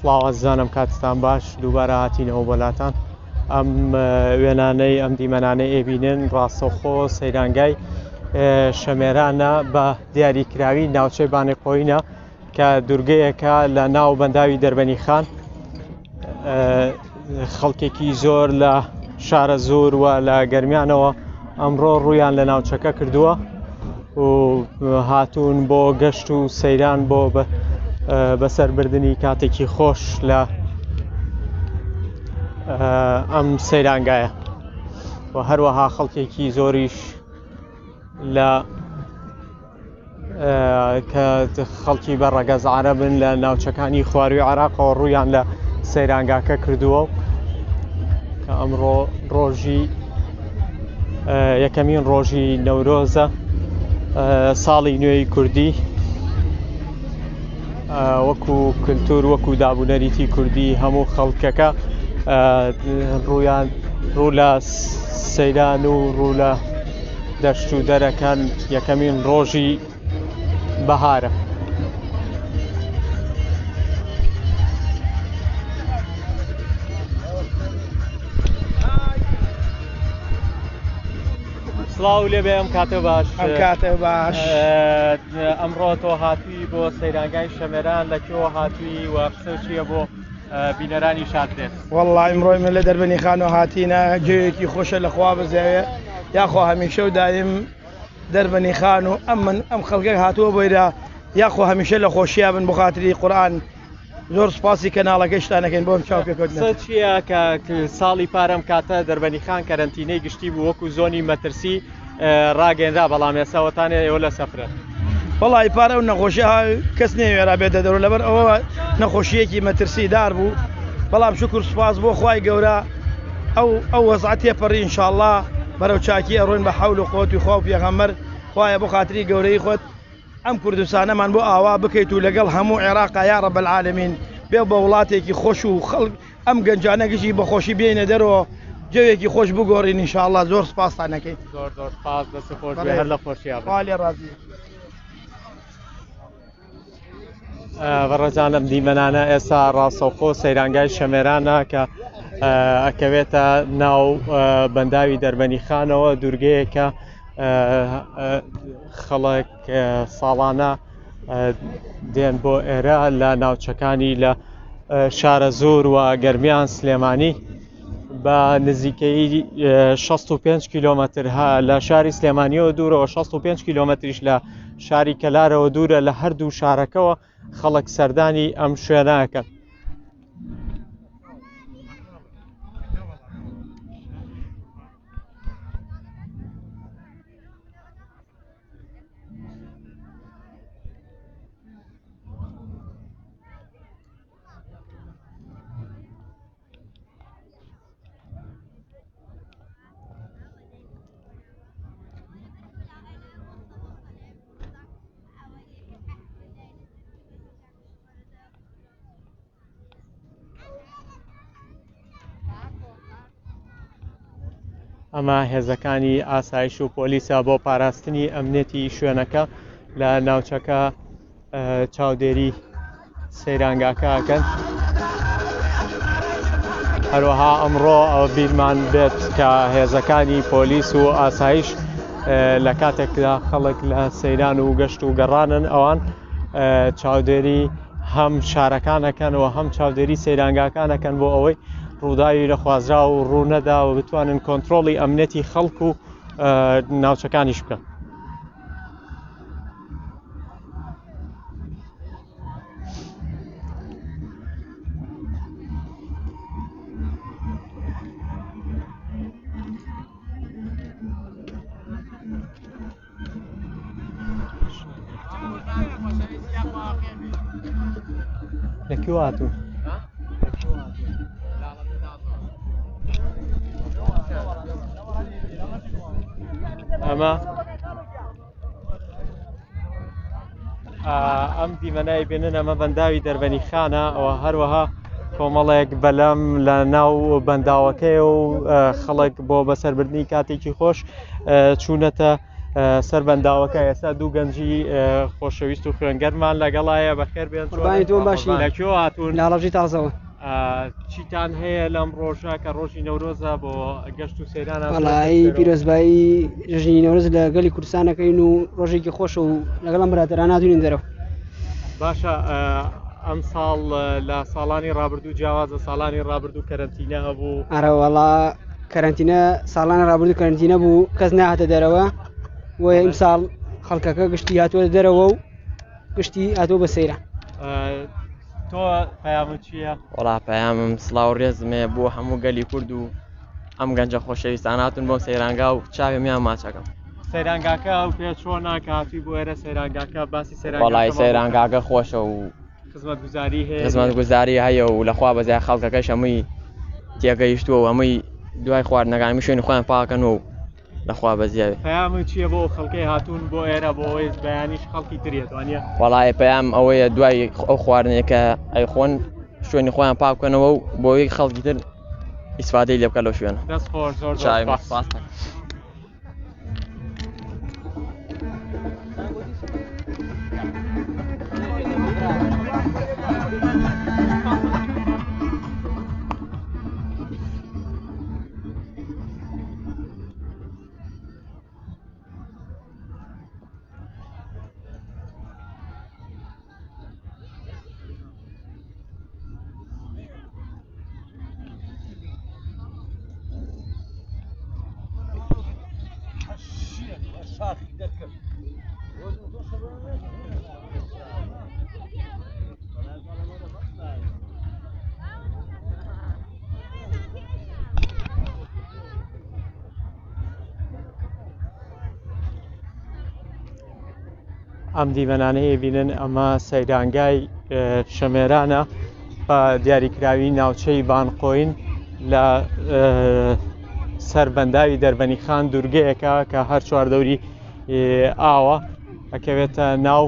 سڵاوەزانم کاتتان باش دووبارە هاتینەوە بۆلاتان ئەم وێنانەی ئەم دیمەنانەی ئێبینن ڕاستەوخۆ سەیرانگای شەمێرانە بە دیاریکراوی ناوچەی بانێقۆینە کە دوورگەیەکە لە ناو بەنداوی دەربەنی خان خەڵکێکی زۆر لە شارە زۆر و لە گەرمیانەوە ئەمڕۆ ڕوویان لە ناوچەکە کردووە و هاتوون بۆ گەشت و سەیران بۆ بەسەربردنی کاتێکی خۆش لە ئەم سەیرانگایە و هەروەها خەڵکێکی زۆریش لە کە خەڵکی بە ڕەگەز عەرەبن لە ناوچەکانی خواروی عێراقەوە ڕوویان لە سەیرانگاکە کردووە کە ئەمڕۆ ڕۆژی یەکەمین ڕۆژی نەورۆزە ساڵی نوێی کوردی وەکو کلتور وەکو دابوونەریتی کوردی هەموو خەڵکەکە ڕوو لە سەیران و ڕوو لە دەشت و دەرەکان یەکەمین ڕۆژی بەهارە. سڵاو لێبێ ئەم کاتە باش ئەمڕۆ تۆ هاتووی بۆ سەیرانگای شەمێران لەکوێوە هاتووی و قسە چییە بۆ بینەرانی شادرێت؟ وەڵڵای ئەمڕۆی من لە دەربەنی خانەوە هاتینە گوێیەکی خۆشە لەخوا بزەوێ یاخوا هەمیشە و دایم دەربەنی خان و ئەم خەڵکە هاتووە بۆیرە یاخوا هەمیشە لە خۆشییا بن بۆ خاتری قورئان. زۆر سپاسی کەناڵەکەی شتانەکەین بۆم چاو پێکەوتنە. قسە چییە کە ساڵی پارەم کاتە دەربەنی خان کەرەنتینەی گشتی بوو وەکو زۆنی مەترسی ڕاگەنرا بەڵام ئێساوەتانێ ئێوە لە سەفرە؟ وەڵی پارە و نەخۆشی کەس نێوێرا بێتە دەرەوە لەبەر ئەوە نەخۆشیەکی مەترسی دار بوو بەڵام شکر سوپاس بۆ خوای گەورە ئەو وەزعەت تێپەڕی ئینشاءڵڵا بەرەو چاکی ئەڕۆین بە حەول و قووەتی خوا و پێغەمبەر خوایە بۆ خاتری گەورەی خۆت ئەم کوردستانەمان بۆ ئاوا بکەیت و لەگەڵ هەموو عێراقا یا ڕەب العالەمین بێ بە وڵاتێکی خۆش و خەڵک ئەم گەنجانەگەشی بەخۆشی بێنە دەرەوە جەوێکی خۆش بگۆڕین ئینشاءڵڵا. زۆر سپاستان دەکەین. زۆر سپاس دەست خۆش بێ هەر لە خۆشییا خوا لێ ڕازی. بەڕێزان ئەم دیمەنانە ئێستا ڕاستەوخۆ سەیرانگای شەمێرانە کە ئەکەوێتە ناو بەنداوی دەربەنی خانەوە دوورگەیەکە خەڵک ساڵانە دێن بۆ ئێرە لە ناوچەکانی لە شارە زۆر و گەرمیان سلێمانی بە نزیکەی 65 کیلۆمەتر لە شاری سلێمانیەوە دوورەوە 65 کیلۆمەتریش لە شاری کەلارەوە دوورە لە هەردوو شارەکەەوە خەڵک سەردانی ئەم شوێنەکەن. ئەمە هێزەکانی ئاسایش و پۆلیسە بۆ پاراستنی ئەمنێتی شوێنەکە لە ناوچەکە چاودێری سەیرانگاکەکەن. هەروەها ئەمڕۆ ئەوە بیرمان بێت کە هێزەکانی پۆلیس و ئاسایش لە کاتێکدا خەڵک لە سەیران و گەشت و گەڕانن ئەوان چاودێری هەم شارەکانەکەنەوە هەم چاودێری سەیرانگاکانەکەن بۆ ئەوەی ڕووداوی لەخوازرا و ڕوونەدا و بتوانن کۆنتترۆڵی ئەمنێتی خەڵک و ناوچەکانیش بکەن. لەکوێ هاتوو؟ ئەمە ئەم دیمەنای بێنن ئەمە بەنداوی دەربەنی خانە ئەوە هەروەها کۆمەڵێک بەلەم لە ناو بەنداوەکەی و خەڵک بۆ بەسەربردنی کاتێکی خۆش چوونەتە سەربەنداوەکە ئێستا دوو گەنجی خۆشەویست و خوێنگەرمان لەگەڵایە بەخێر بێن. قوربانی تۆ باشی. لەکوێ هاتوون؟ لە ڕەشی تازەوە. چیتان هەیە لەم ڕۆژە کە ڕۆژی نەورۆزە بۆ گەشت و سەیران؟ وەڵایی پیرۆزبایی ژنی نەورۆز لە گەلی کوردستانەکەین و ڕۆژێکی خۆشە و لەگەڵم برادران ناتوانین دەرەوە. باشە، ئەم ساڵ لە ساڵانی ڕابردوو جیاوازە ساڵانی ڕابردوو کەرەنتینە هەبوو. ئارە وەڵا کەرەنتینە ساڵانی ڕابردوو کەرەنتینە بوو، کەس نهاتە دەرەوە وە ئیمساڵ خەڵکەکە گشتی هاتووە دەرەوە و گشتی هاتووە بە سەیران. تۆ پەیامت چییە؟ وەڵا پەیامم سڵاو و ڕێزمێ بۆ هەموو گەلی کورد و ئەم گەنجە خۆشەویستان هاتون بۆم سەیرانگا و چاوێ میان ماچەکەم. سەیرانگاکە ئەو پێ چۆنە کە هاتووی بۆ ئێرە سەیرانگاکە باسی سەیرانگاکە؟ وەڵای سەیرانگاکە خۆشە و خزمەتگوزاری هەیە، خزمەتگوزاری هەیە و لەخوا بەزای خەڵکەکەش هەمووی تێگەیشتووە و هەمووی دوای خواردنەکانی شوێنی خۆیان پاکەن و لەخوا بەزیاوێ. پەیامت چییە بۆ خەڵکەی هاتوون بۆ ئێرە بۆ ئەوەی بەیانیش خەڵکی تریێت وانە؟ وەڵای پەیام ئەوەیە دوای ئەو خواردنێکە ئەیخۆن شوێنی خۆیان پاک بکەنەوە و بۆ یەک خەڵکی تر ئیسفادەی لێ بکە لەو شوێنە. دەست خۆش، زۆر سپاس. ئەم دیمەنانەیە بینن ئەمە سەیرانگای شەمێرانە بە دیاریکراوی ناوچەی بانقۆین لە سەربەنداوی دەربەنی خان دوورگەیەکە کە هەر چواردەوری ئاوە ئەکەوێتە ناو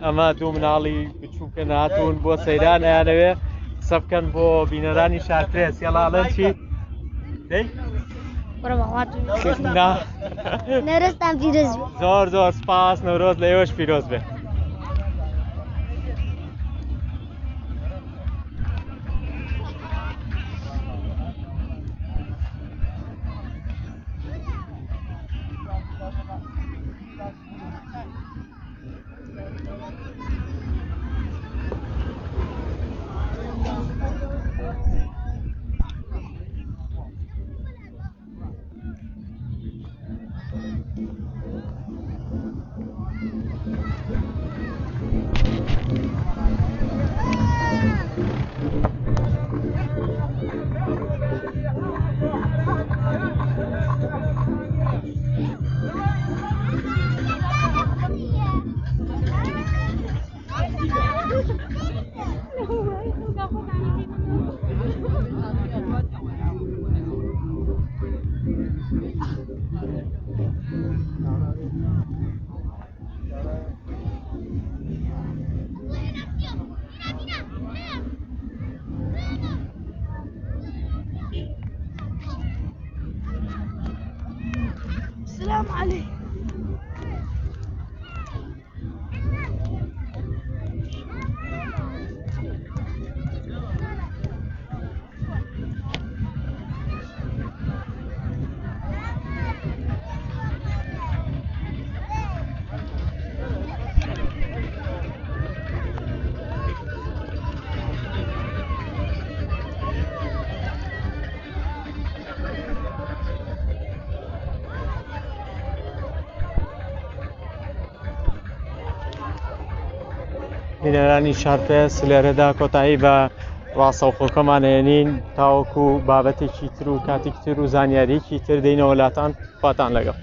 ئەمە دوو مناڵی بچووکە هاتوون بۆ سەیران ئەیانەوێ قسە بکەن بۆ بینەرانی شارترێ سێڵاڵەن چی؟ نەرستان پیرۆز بێ. زۆر زۆر سپاس، نەورۆز لە ئێوەش پیرۆز بێ. السلام عليكم. بینەرانی شارپێس لێرەدا کۆتایی بە ڕاستەوخۆکەمانێنین تاوەکو بابەتێکی تر و کاتێکی تر و زانیاریەکی تر دەینەوە لاتان خواتان لەگەڵ.